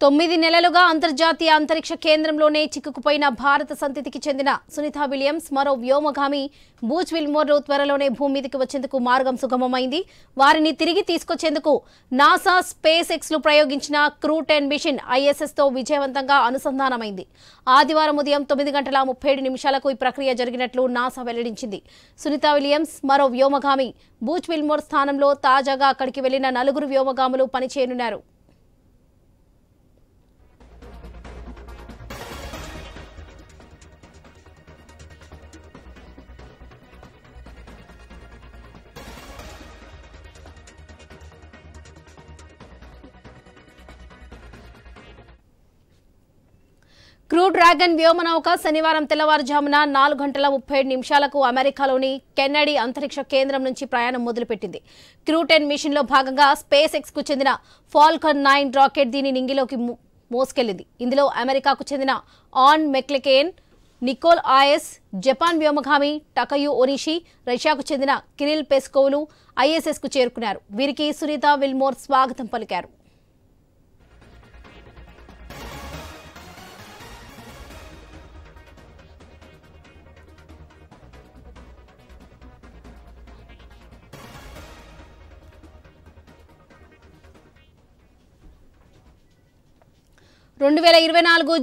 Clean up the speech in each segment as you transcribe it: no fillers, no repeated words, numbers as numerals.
9 నెలలుగా అంతర్జాతీయ అంతరిక్ష కేంద్రంలోనే చిక్కుకుపోయిన భారత సంతతికి చెందిన సునీతా విలియమ్స్ మరో వ్యోమగామి బూచ్ విల్మోర్ త్వరలోనే భూమి మీదకి వచ్చేందుకు మార్గం సుగమమైంది. వారిని తిరిగి తీసుకొచ్చేందుకు నాసా స్పేస్ ఎక్స్ లు ప్రయోగించిన క్రూ 10 మిషన్ ISS తో విజయవంతంగా అనుసంధానమైంది. ఆదివారం ఉదయం 9:37 ఈ ప్రక్రియ జరిగినట్లు నాసా వెల్లడించింది. సునీతా విలియమ్స్ మరో వ్యోమగామి బూచ్ విల్మోర్ స్థానంలో తాజాగా అక్కడికి వెళ్లిన 4 వ్యోమగాములు పనిచేయనున్నారు. క్రూ డ్రాగన్ వ్యోమనౌక శనివారం తెల్లవారుజామున 4:37 అమెరికాలోని కెన్నడీ అంతరిక్ష కేంద్రం నుంచి ప్రయాణం మొదలుపెట్టింది. క్రూ 10 మిషన్లో భాగంగా స్పేస్ ఎక్స్ కు చెందిన ఫాల్కన్ 9 రాకెట్ దీని నింగిలోకి మోసుకెళ్లింది. ఇందులో అమెరికాకు చెందిన ఆన్ మెక్లెకేన్, నికోల్ ఆయస్, జపాన్ వ్యోమగామి టకయు ఒనిషి, రష్యాకు చెందిన కిరిల్ పెస్కోవ్లు ISS కు చేరుకున్నారు. వీరికి సునీతా విల్మోర్ స్వాగతం పలికారు.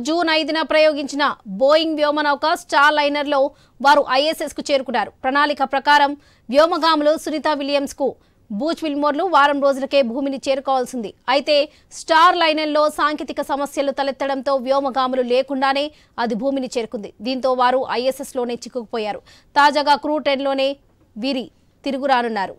జూన్ 5న ప్రయోగించిన బోయింగ్ వ్యోమనౌక స్టార్ లైనర్లో వారు ISS కు చేరుకున్నారు. ప్రణాళిక ప్రకారం వ్యోమగాములు సునీతా విలియమ్స్ కు బూచ్ విల్మోర్లు వారం రోజులకే భూమిని చేరుకోవాల్సింది. అయితే స్టార్ లైనర్లో సాంకేతిక సమస్యలు తలెత్తడంతో వ్యోమగాములు లేకుండానే అది భూమిని చేరుకుంది. దీంతో వారు ISS లోనే చిక్కుకుపోయారు. తాజాగా క్రూ 10లోనే వీరి తిరుగురానున్నారు.